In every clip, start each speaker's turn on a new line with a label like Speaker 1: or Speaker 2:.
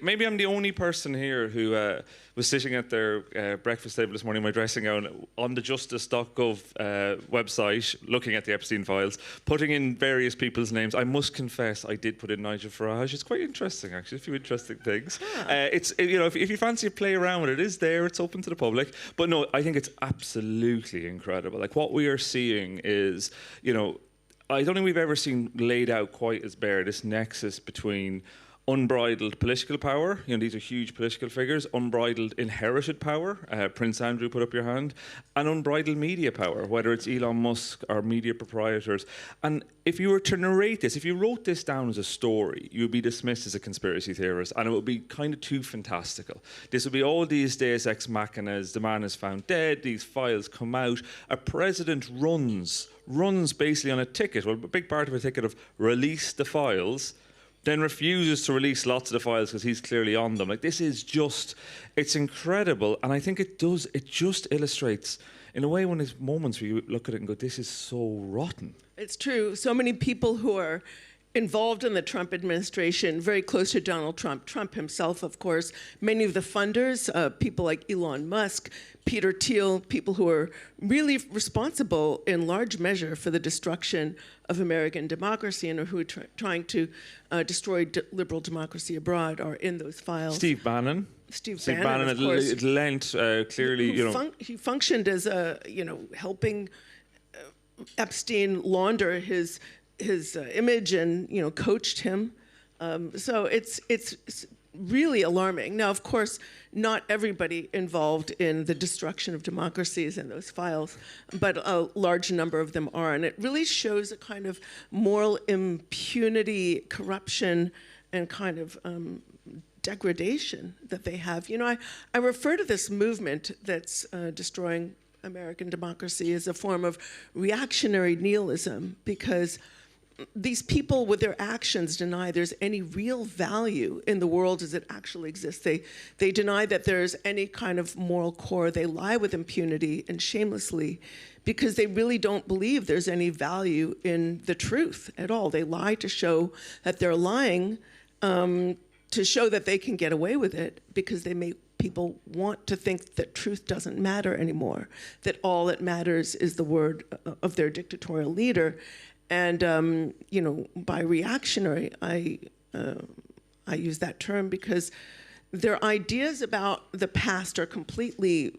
Speaker 1: Maybe I'm the only person here who was sitting at their breakfast table this morning in my dressing gown on the justice.gov website, looking at the Epstein files, putting in various people's names. I must confess, I did put in Nigel Farage. It's quite interesting, actually, a few interesting things. It's if you fancy a play around with it, it is there, it's open to the public. But no, I think it's absolutely incredible. Like, what we are seeing is, I don't think we've ever seen laid out quite as bare this nexus between unbridled political power, these are huge political figures, unbridled inherited power, Prince Andrew, put up your hand, and unbridled media power, whether it's Elon Musk or media proprietors. And if you were to narrate this, if you wrote this down as a story, you would be dismissed as a conspiracy theorist, and it would be kind of too fantastical. This would be all these deus ex machinas, the man is found dead, these files come out, a president runs basically on a ticket, well, a big part of a ticket of release the files, then refuses to release lots of the files because he's clearly on them. Like, this is just, it's incredible. And I think it just illustrates, in a way, when there's moments where you look at it and go, this is so rotten.
Speaker 2: It's true. So many people who are involved in the Trump administration, very close to Donald Trump, Trump himself, of course, many of the funders, people like Elon Musk, Peter Thiel, people who are really responsible in large measure for the destruction of American democracy and who are trying to destroy liberal democracy abroad are in those files.
Speaker 1: Steve Bannon,
Speaker 2: of course.
Speaker 1: It lent clearly,
Speaker 2: he functioned as helping Epstein launder his image and coached him. So it's really alarming. Now, of course, not everybody involved in the destruction of democracies in those files, but a large number of them are. And it really shows a kind of moral impunity, corruption, and kind of degradation that they have. I refer to this movement that's destroying American democracy as a form of reactionary nihilism, because these people with their actions deny there's any real value in the world as it actually exists. They deny that there's any kind of moral core. They lie with impunity and shamelessly because they really don't believe there's any value in the truth at all. They lie to show that they're lying, to show that they can get away with it, because they make people want to think that truth doesn't matter anymore, that all that matters is the word of their dictatorial leader. And by reactionary, I use that term because their ideas about the past are completely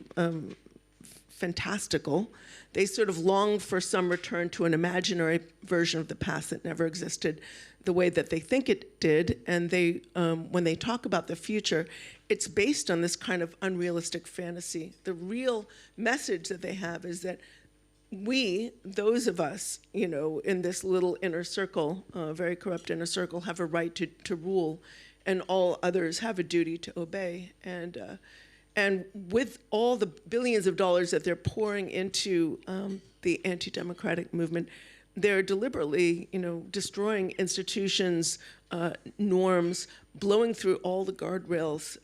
Speaker 2: fantastical. They sort of long for some return to an imaginary version of the past that never existed the way that they think it did. And they, when they talk about the future, it's based on this kind of unrealistic fantasy. The real message that they have is that we, those of us, in this little inner circle, very corrupt inner circle, have a right to rule, and all others have a duty to obey. And with all the billions of dollars that they're pouring into the anti-democratic movement, they're deliberately, destroying institutions, norms, blowing through all the guardrails.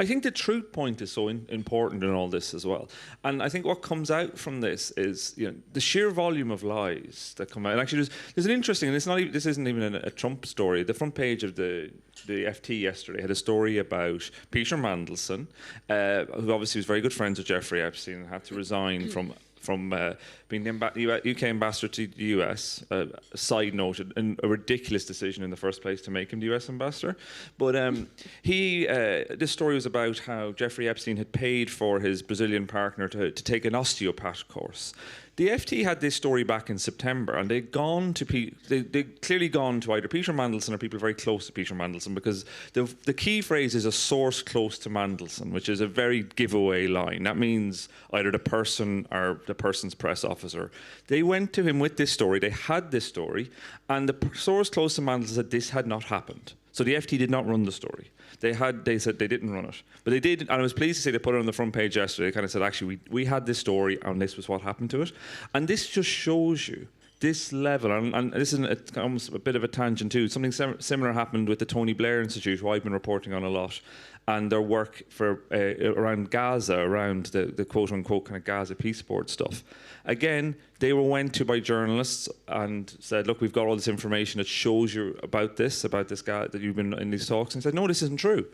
Speaker 1: I think the truth point is so important in all this as well. And I think what comes out from this is, the sheer volume of lies that come out. And actually, there's an interesting, and this isn't even a Trump story. The front page of the FT yesterday had a story about Peter Mandelson, who obviously was very good friends with Jeffrey Epstein and had to resign from being the UK ambassador to the US. A side note, and a ridiculous decision in the first place to make him the US ambassador. But this story was about how Jeffrey Epstein had paid for his Brazilian partner to take an osteopath course. The FT had this story back in September, and they'd clearly gone to either Peter Mandelson or people very close to Peter Mandelson, because the key phrase is a source close to Mandelson, which is a very giveaway line. That means either the person or the person's press officer. They went to him with this story, they had this story, and the source close to Mandelson said this had not happened. So the FT did not run the story. They said they didn't run it. But they did, and I was pleased to say they put it on the front page yesterday. They kind of said, actually, we had this story, and this was what happened to it. And this just shows you this level, and this is almost a bit of a tangent too. Something similar happened with the Tony Blair Institute, who I've been reporting on a lot, and their work for around Gaza, around the quote unquote kind of Gaza peace board stuff. Again, they were went to by journalists and said, look, we've got all this information that shows you about this guy that you've been in these talks, and said, no, this isn't true.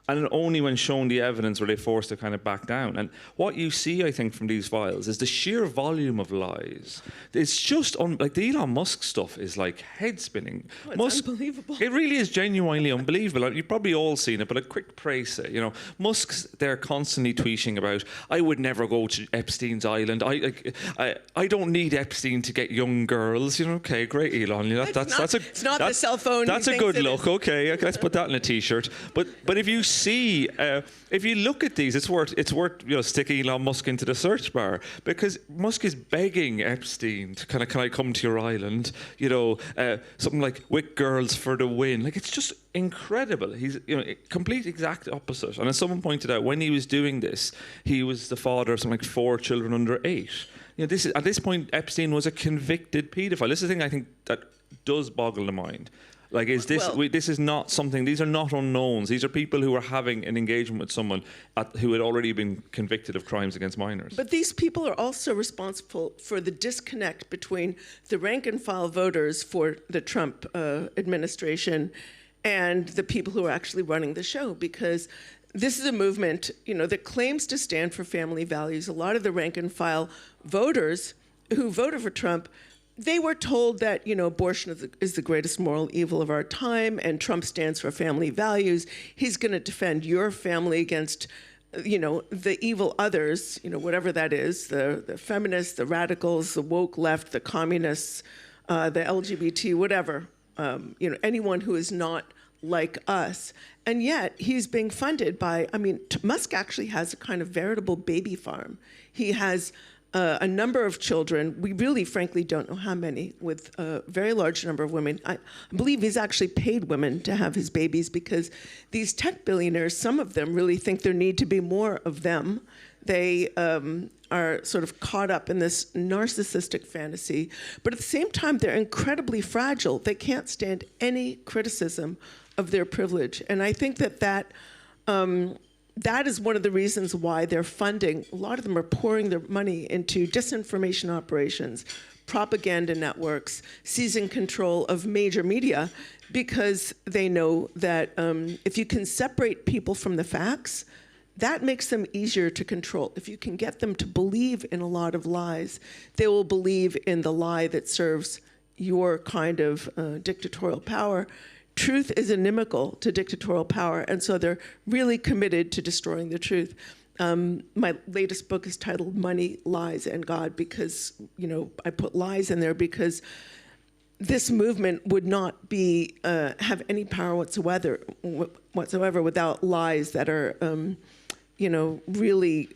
Speaker 1: And only when shown the evidence were they forced to kind of back down. And what you see, I think, from these files is the sheer volume of lies. It's just, like the Elon Musk stuff is like head-spinning.
Speaker 2: Oh,
Speaker 1: Musk,
Speaker 2: unbelievable.
Speaker 1: It really is genuinely unbelievable. You've probably all seen it, but a quick praise it. You know, Musk's there constantly tweeting about, I would never go to Epstein's island. I don't need Epstein to get young girls. You know, okay, great, Elon. You know,
Speaker 2: it's not the cell phone.
Speaker 1: That's a good look. Okay, let's put that in a T-shirt. But if you see, if you look at these, it's worth sticking Elon Musk into the search bar, because Musk is begging Epstein to can I come to your island? You know, something like "with girls for the win." Like, it's just incredible. He's complete exact opposite. And as someone pointed out, when he was doing this, he was the father of something like 4 children under 8. You know, at this point, Epstein was a convicted paedophile. This is the thing I think that does boggle the mind. Like, this is not something, these are not unknowns. These are people who are having an engagement with someone who had already been convicted of crimes against minors.
Speaker 2: But these people are also responsible for the disconnect between the rank and file voters for the Trump administration and the people who are actually running the show, because this is a movement, that claims to stand for family values. A lot of the rank and file voters who voted for Trump, they were told that, abortion is the greatest moral evil of our time, and Trump stands for family values. He's going to defend your family against, the evil others, whatever that is, the feminists, the radicals, the woke left, the communists, the LGBT, whatever, anyone who is not like us. And yet he's being funded by, Musk actually has a kind of veritable baby farm. He has a number of children. We really, frankly, don't know how many, with a very large number of women. I believe he's actually paid women to have his babies, because these tech billionaires, some of them really think there need to be more of them. They are sort of caught up in this narcissistic fantasy, but at the same time, they're incredibly fragile. They can't stand any criticism of their privilege. And I think that is one of the reasons why they're funding. A lot of them are pouring their money into disinformation operations, propaganda networks, seizing control of major media, because they know that if you can separate people from the facts, that makes them easier to control. If you can get them to believe in a lot of lies, they will believe in the lie that serves your kind of dictatorial power. Truth is inimical to dictatorial power, and so they're really committed to destroying the truth. My latest book is titled Money, Lies, and God, because, I put lies in there because this movement would not have any power whatsoever without lies that are, really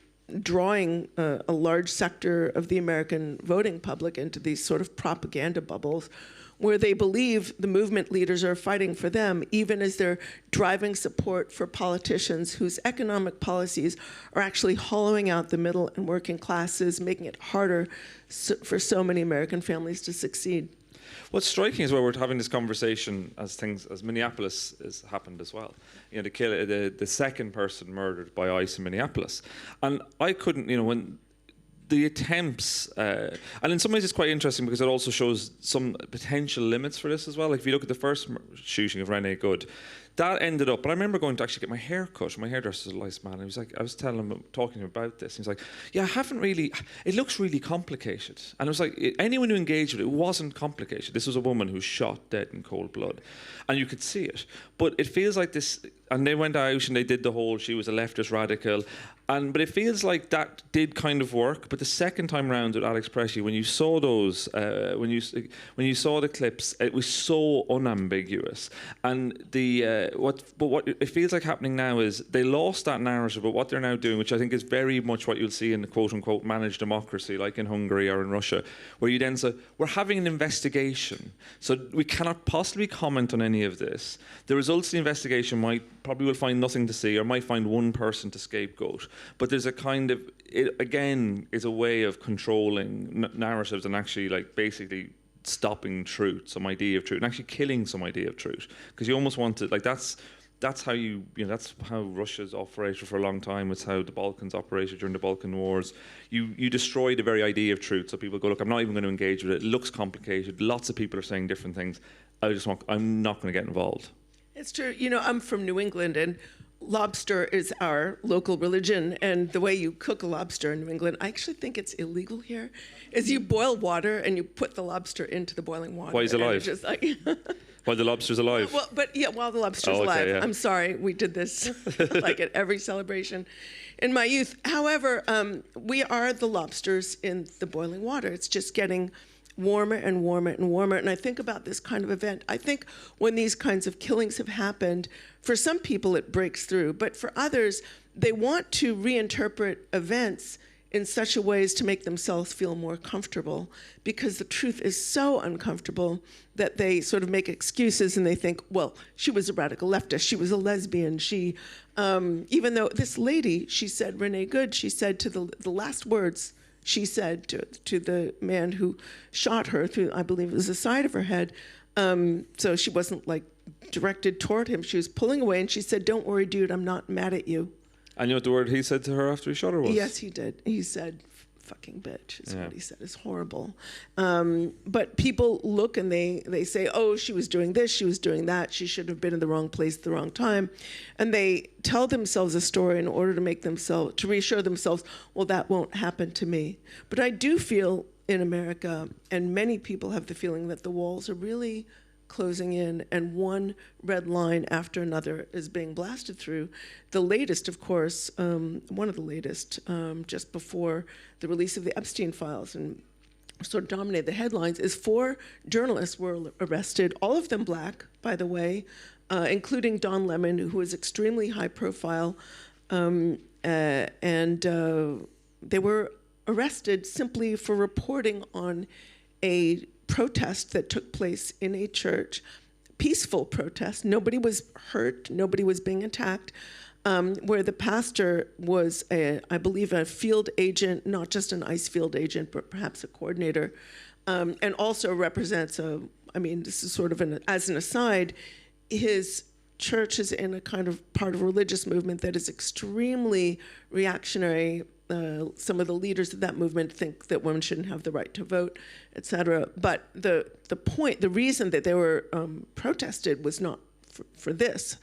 Speaker 2: drawing a large sector of the American voting public into these sort of propaganda bubbles, where they believe the movement leaders are fighting for them, even as they're driving support for politicians whose economic policies are actually hollowing out the middle and working classes, making it harder for so many American families to succeed.
Speaker 1: What's striking is where we're having this conversation as Minneapolis has happened as well. The second person murdered by ICE in Minneapolis. And I couldn't, when the attempts, and in some ways it's quite interesting because it also shows some potential limits for this as well. Like, if you look at the first shooting of Rene Good, that ended up, but I remember going to actually get my hair cut. My hairdresser's a nice man. And he was like, I was telling him, talking to him about this. He was like, yeah, I haven't really, it looks really complicated. And it was like, anyone who engaged with it, it wasn't complicated. This was a woman who shot dead in cold blood. And you could see it. But it feels like this, and they went out and they did the whole, she was a leftist radical. But it feels like that did kind of work. But the second time round with Alex Preshy, when you saw those, when you saw the clips, it was so unambiguous. And what it feels like happening now is they lost that narrative. But what they're now doing, which I think is very much what you'll see in the quote unquote managed democracy, like in Hungary or in Russia, where you then say, we're having an investigation, so we cannot possibly comment on any of this. The results of the investigation probably will find nothing to see, or might find one person to scapegoat. But there's a kind of, it again is a way of controlling narratives and actually like basically stopping truth, some idea of truth, and actually killing some idea of truth, because you almost want to, like, that's how that's how Russia's operated for a long time. It's how the Balkans operated during the Balkan Wars. You destroy the very idea of truth, so people go, look, I'm not even going to engage with it. It looks complicated. Lots of people are saying different things. I'm not going to get involved.
Speaker 2: It's true. I'm from New England, and lobster is our local religion. And the way you cook a lobster in New England, I actually think it's illegal here, is you boil water and you put the lobster into the boiling water.
Speaker 1: Why is it alive?
Speaker 2: Just like
Speaker 1: While the lobster's alive?
Speaker 2: Well, but yeah, while the lobster's
Speaker 1: okay,
Speaker 2: alive.
Speaker 1: yeah.
Speaker 2: I'm sorry, we did this like at every celebration in my youth. However, we are the lobsters in the boiling water. It's just getting warmer and warmer and warmer. And I think about this kind of event. I think when these kinds of killings have happened, for some people it breaks through, but for others, they want to reinterpret events in such a way as to make themselves feel more comfortable, because the truth is so uncomfortable that they sort of make excuses and they think, well, she was a radical leftist, she was a lesbian, she, even though this lady, she said, Renee Good, she said to the last words she said to the man who shot her through, I believe it was the side of her head, so she wasn't like directed toward him, she was pulling away, and she said, don't worry, dude, I'm not mad at you.
Speaker 1: And you know what the word he said to her after he shot her was?
Speaker 2: Yes, he did. He said, fucking bitch, is what he said. It's horrible. But people look and they say, oh, she was doing this, she was doing that, she should have been in the wrong place at the wrong time. And they tell themselves a story in order to reassure themselves, well, that won't happen to me. But I do feel in America, and many people have the feeling that the walls are really closing in, and one red line after another is being blasted through. The latest, of course, one of the latest, just before the release of the Epstein files and sort of dominated the headlines, is 4 journalists were arrested, all of them black, by the way, including Don Lemon, who was extremely high profile, and they were arrested simply for reporting on a protest that took place in a church, peaceful protest. Nobody was hurt, nobody was being attacked, where the pastor was, I believe, a field agent, not just an ICE field agent, but perhaps a coordinator, and also represents this is sort of as an aside, his church is in a kind of part of a religious movement that is extremely reactionary. Some of the leaders of that movement think that women shouldn't have the right to vote, et cetera. But the reason that they were protested was not for this.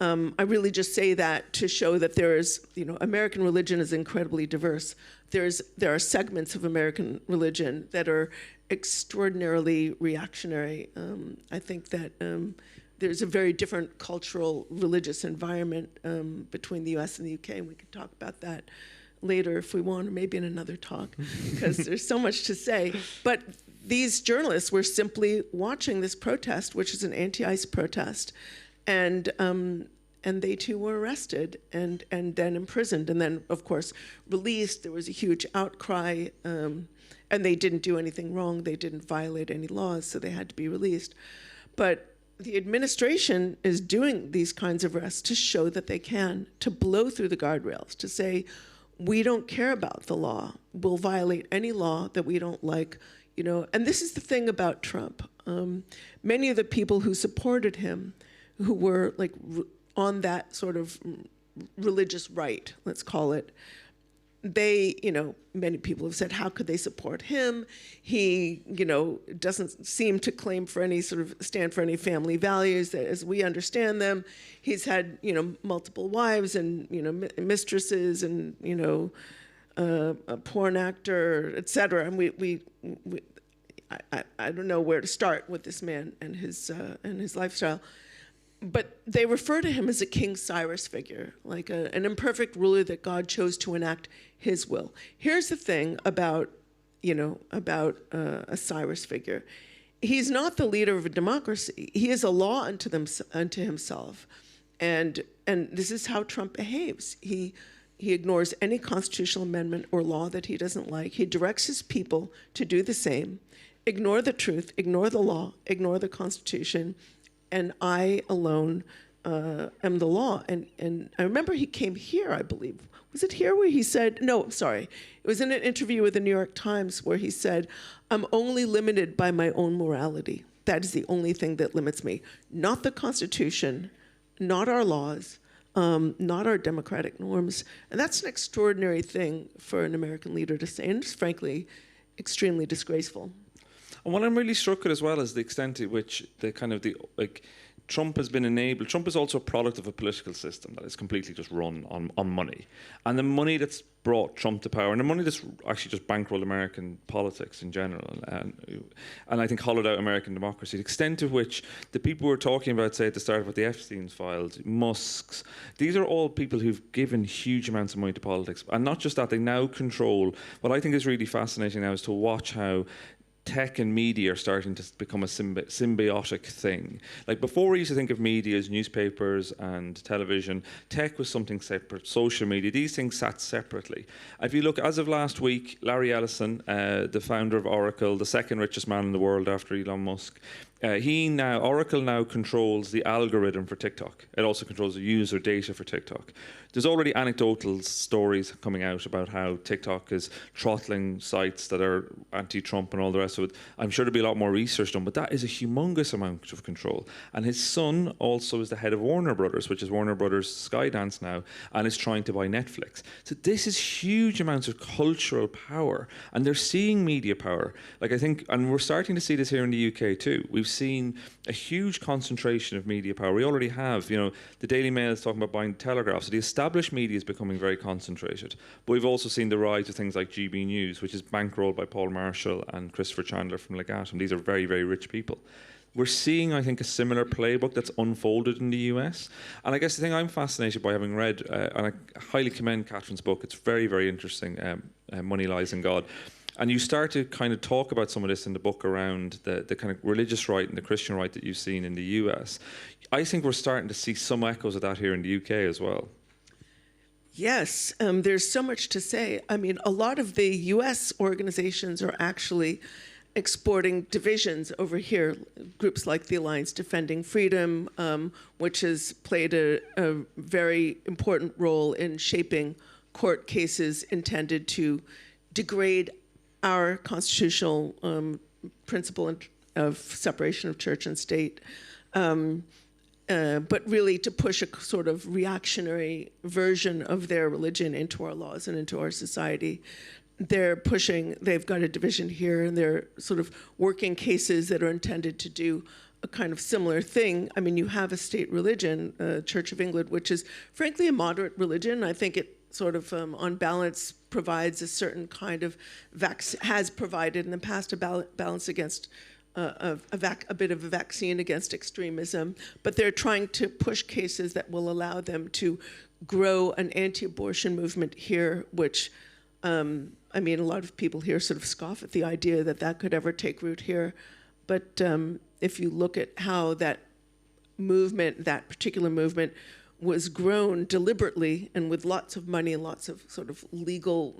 Speaker 2: I really just say that to show that there is, American religion is incredibly diverse. There are segments of American religion that are extraordinarily reactionary. I think that there's a very different cultural, religious environment between the U.S. and the U.K., and we could talk about that later if we want, or maybe in another talk, because there's so much to say. But these journalists were simply watching this protest, which is an anti-ICE protest, and they too were arrested and then imprisoned, and then, of course, released. There was a huge outcry, and they didn't do anything wrong. They didn't violate any laws, so they had to be released. But the administration is doing these kinds of arrests to show that they can, to blow through the guardrails, to say, we don't care about the law. We'll violate any law that we don't like, And this is the thing about Trump. Many of the people who supported him, who were like on that sort of religious right, let's call it, they, many people have said, how could they support him? He, doesn't seem to stand for any family values as we understand them. He's had, multiple wives and, mistresses and, a porn actor, et cetera. And I don't know where to start with this man and his lifestyle. But they refer to him as a King Cyrus figure, like an imperfect ruler that God chose to enact his will. Here's the thing about a Cyrus figure. He's not the leader of a democracy. He is a law unto himself. And this is how Trump behaves. He ignores any constitutional amendment or law that he doesn't like. He directs his people to do the same, ignore the truth, ignore the law, ignore the Constitution, and I alone am the law. And I remember he came here, I believe. Was it here where he said, no, sorry. It was in an interview with the New York Times where he said, I'm only limited by my own morality. That is the only thing that limits me. Not the Constitution, not our laws, not our democratic norms. And that's an extraordinary thing for an American leader to say, and it's frankly extremely disgraceful.
Speaker 1: And what I'm really struck at as well is the extent to which Trump has been enabled. Trump is also a product of a political system that is completely just run on money. And the money that's brought Trump to power, and the money that's actually just bankrolled American politics in general, and I think hollowed out American democracy, the extent to which the people we're talking about, say at the start about the Epstein files, Musk's, these are all people who've given huge amounts of money to politics. And not just that, they now control, what I think is really fascinating now is to watch how tech and media are starting to become a symbiotic thing. Like before, we used to think of media as newspapers and television. Tech was something separate. Social media, these things sat separately. If you look, as of last week, Larry Ellison, the founder of Oracle, the second richest man in the world after Elon Musk, Oracle now controls the algorithm for TikTok. It also controls the user data for TikTok. There's already anecdotal stories coming out about how TikTok is throttling sites that are anti-Trump and all the rest of it. I'm sure there'll be a lot more research done, but that is a humongous amount of control. And his son also is the head of Warner Brothers, which is Warner Brothers Skydance now, and is trying to buy Netflix. So this is huge amounts of cultural power, and they're seeing media power. Like I think, and we're starting to see this here in the UK too. We've seen a huge concentration of media power. We already have, the Daily Mail is talking about buying Telegraph. So the established media is becoming very concentrated. But we've also seen the rise of things like GB News, which is bankrolled by Paul Marshall and Christopher Chandler from Legatum. And these are very, very rich people. We're seeing, I think, a similar playbook that's unfolded in the US. And I guess the thing I'm fascinated by, having read, and I highly commend Katherine's book, it's very, very interesting, Money, Lies and God. And you start to kind of talk about some of this in the book around the kind of religious right and the Christian right that you've seen in the US. I think we're starting to see some echoes of that here in the UK as well.
Speaker 2: Yes, there's so much to say. I mean, a lot of the US organizations are actually exporting divisions over here. Groups like the Alliance Defending Freedom, which has played a very important role in shaping court cases intended to degrade our constitutional principle of separation of church and state, but really to push a sort of reactionary version of their religion into our laws and into our society. They've got a division here, and they're sort of working cases that are intended to do a kind of similar thing. I mean, you have a state religion, Church of England, which is frankly a moderate religion. I think it sort of, on balance, provides a certain kind of has provided in the past a balance against a bit of a vaccine against extremism, but they're trying to push cases that will allow them to grow an anti-abortion movement here, which, I mean, a lot of people here sort of scoff at the idea that that could ever take root here. But if you look at how that particular movement, was grown deliberately and with lots of money and lots of sort of legal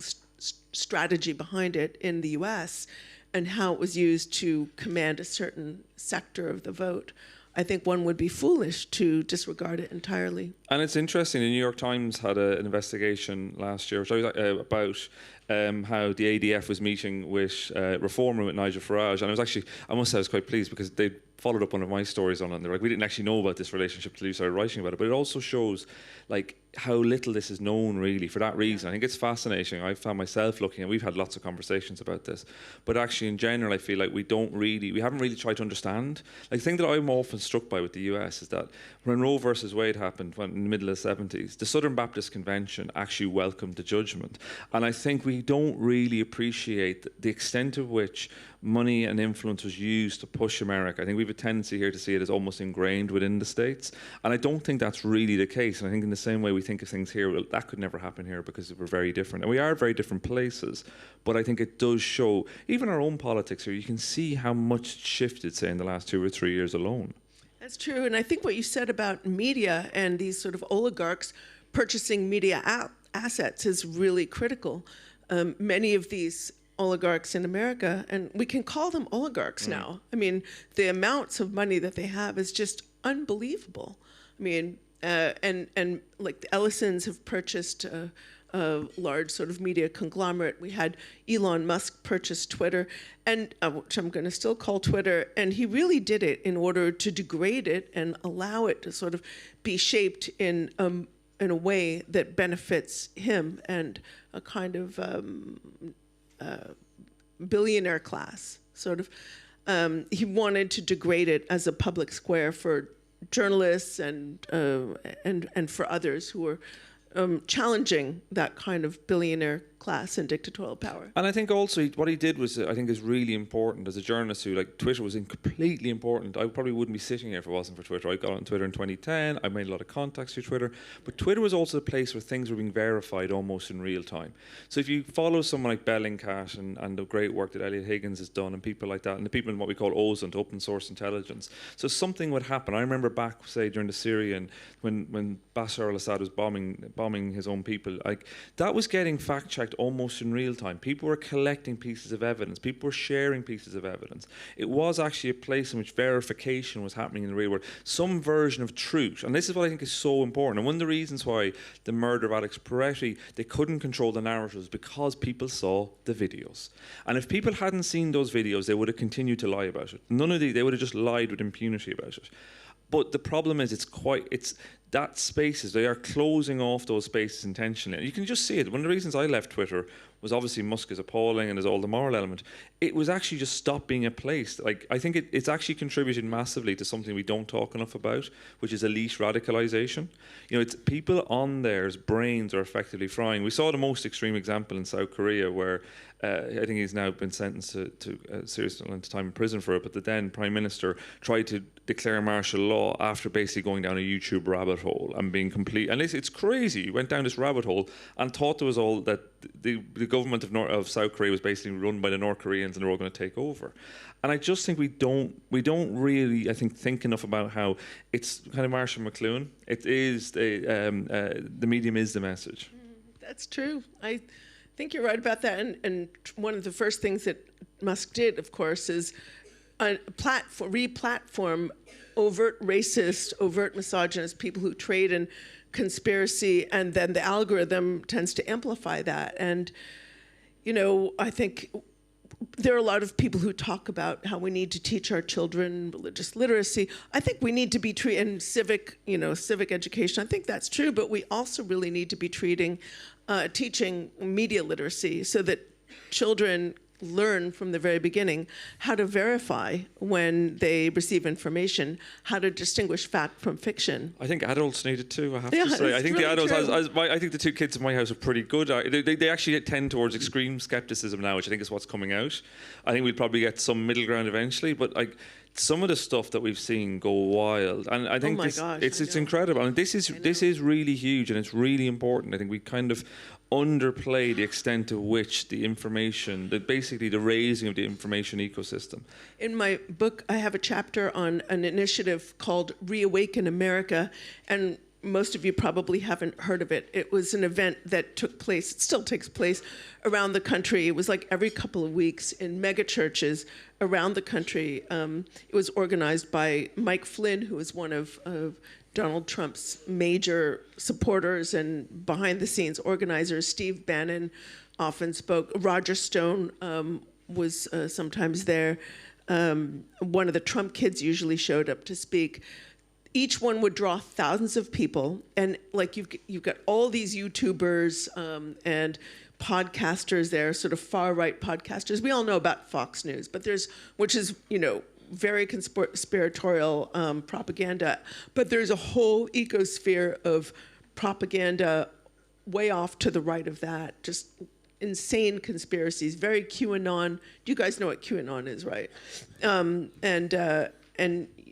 Speaker 2: strategy behind it in the US, and how it was used to command a certain sector of the vote, I think one would be foolish to disregard it entirely. And
Speaker 1: it's interesting, the New York Times had an investigation last year about how the ADF was meeting with reformer with Nigel Farage. And I must say I was quite pleased, because they followed up one of my stories on it. And they're like, we didn't actually know about this relationship until you started writing about it. But it also shows how little this is known, really, for that reason. I think it's fascinating. I found myself looking, and we've had lots of conversations about this, but actually in general I feel like we haven't really tried to understand. Like, the thing that I'm often struck by with the US is that when Roe versus Wade happened in the middle of the 70s, the Southern Baptist Convention actually welcomed the judgment. And I think we don't really appreciate the extent to which money and influence was used to push America. I think we have a tendency here to see it as almost ingrained within the states, and I don't think that's really the case. And I think in the same way we think of things here, well, that could never happen here because we're very different, and we are very different places. But I think it does show, even our own politics here, you can see how much shifted, say, in the last 2 or 3 years alone.
Speaker 2: That's true, and I think what you said about media and these sort of oligarchs purchasing media assets is really critical. Many of these oligarchs in America, and we can call them oligarchs now. I mean, the amounts of money that they have is just unbelievable. I mean, and like the Ellisons have purchased a large sort of media conglomerate. We had Elon Musk purchase Twitter, and which I'm going to still call Twitter, and he really did it in order to degrade it and allow it to sort of be shaped in a way that benefits him and a kind of billionaire class. Sort of, he wanted to degrade it as a public square for journalists and for others who were challenging that kind of billionaire class and dictatorial power.
Speaker 1: And I think also what he did was, I think, is really important as a journalist who, like, Twitter was completely important. I probably wouldn't be sitting here if it wasn't for Twitter. I got on Twitter in 2010. I made a lot of contacts through Twitter. But Twitter was also a place where things were being verified almost in real time. So if you follow someone like Bellingcat and the great work that Elliot Higgins has done and people like that, and the people in what we call OSINT, open source intelligence, so something would happen. I remember back, say, during the Syrian, when Bashar al-Assad was bombing his own people, like, that was getting fact-checked almost in real time. People were collecting pieces of evidence. People were sharing pieces of evidence. It was actually a place in which verification was happening in the real world. Some version of truth. And this is what I think is so important. And one of the reasons why the murder of Alex Peretti, they couldn't control the narratives, because people saw the videos. And if people hadn't seen those videos, they would have continued to lie about it. They would have just lied with impunity about it. But the problem is, that spaces, they are closing off those spaces intentionally. And you can just see it. One of the reasons I left Twitter was obviously Musk is appalling and there's all the moral element. It was actually just stopped being a place. Like, I think it's actually contributed massively to something we don't talk enough about, which is elite radicalisation. You know, it's people on there's brains are effectively frying. We saw the most extreme example in South Korea, where I think he's now been sentenced to a serious amount of time in prison for it, but the then Prime Minister tried to declare martial law after basically going down a YouTube rabbit hole and being complete. And it's crazy. He went down this rabbit hole and thought it was all that the government of South Korea was basically run by the North Koreans and they're all going to take over. And I just think we don't really, I think enough about how it's kind of Marshall McLuhan. It is the medium is the message.
Speaker 2: That's true. I think you're right about that. And one of the first things that Musk did, of course, is re-platform overt racist, overt misogynist people who trade in conspiracy, and then the algorithm tends to amplify that. And, you know, I think there are a lot of people who talk about how we need to teach our children religious literacy. I think we need to be treating civic education. I think that's true, but we also really need to be teaching media literacy so that children learn from the very beginning how to verify when they receive information, how to distinguish fact from fiction.
Speaker 1: I think adults need it too, I have to say. I think really the adults, I think the two kids in my house are pretty good. They actually tend towards extreme skepticism now, which I think is what's coming out. I think we'll probably get some middle ground eventually, but like some of the stuff that we've seen go wild, and I think it's incredible. And this is really huge, and it's really important. I think we kind of underplay the extent to which basically the raising of the information ecosystem.
Speaker 2: In my book, I have a chapter on an initiative called Reawaken America, and most of you probably haven't heard of it. It was an event that took place, it still takes place, around the country. It was like every couple of weeks in mega churches around the country. It was organized by Mike Flynn, who was one of Donald Trump's major supporters and behind-the-scenes organizers. Steve Bannon often spoke. Roger Stone was sometimes there. One of the Trump kids usually showed up to speak. Each one would draw thousands of people, and like you've got all these YouTubers and podcasters there, sort of far-right podcasters. We all know about Fox News, but which is, you know, very conspiratorial propaganda, but there's a whole ecosphere of propaganda way off to the right of that, just insane conspiracies, very QAnon. You guys know what QAnon is, right? And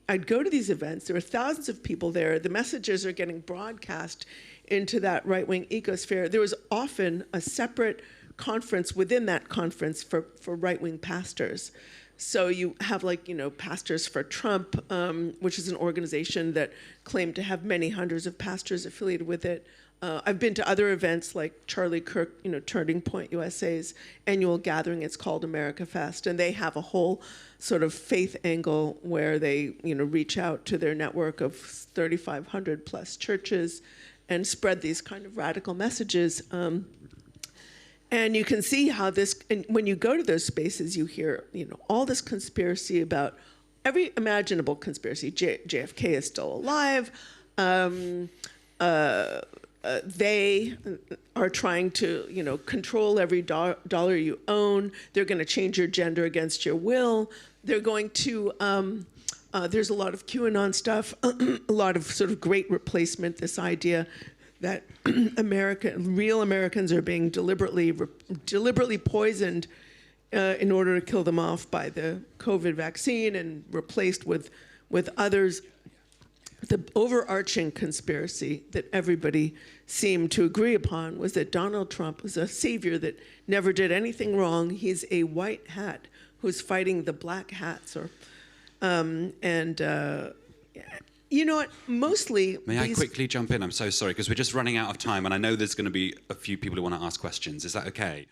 Speaker 2: I'd go to these events. There were thousands of people there. The messages are getting broadcast into that right-wing ecosphere. There was often a separate conference within that conference for right-wing pastors. So you have Pastors for Trump, which is an organization that claimed to have many hundreds of pastors affiliated with it. I've been to other events like Charlie Kirk, Turning Point USA's annual gathering. It's called America Fest, and they have a whole sort of faith angle where they, reach out to their network of 3,500 plus churches and spread these kind of radical messages. And you can see how this, and when you go to those spaces, you hear, all this conspiracy about every imaginable conspiracy. JFK is still alive. They are trying to, control every dollar you own. They're going to change your gender against your will. They're going to, there's a lot of QAnon stuff, a lot of sort of great replacement, this idea that real Americans are being deliberately poisoned in order to kill them off by the COVID vaccine and replaced with others. The overarching conspiracy that everybody seemed to agree upon was that Donald Trump was a savior that never did anything wrong. He's a white hat who's fighting the black hats, mostly.
Speaker 3: May I quickly jump in? I'm so sorry, because we're just running out of time, and I know there's going to be a few people who want to ask questions. Is that okay?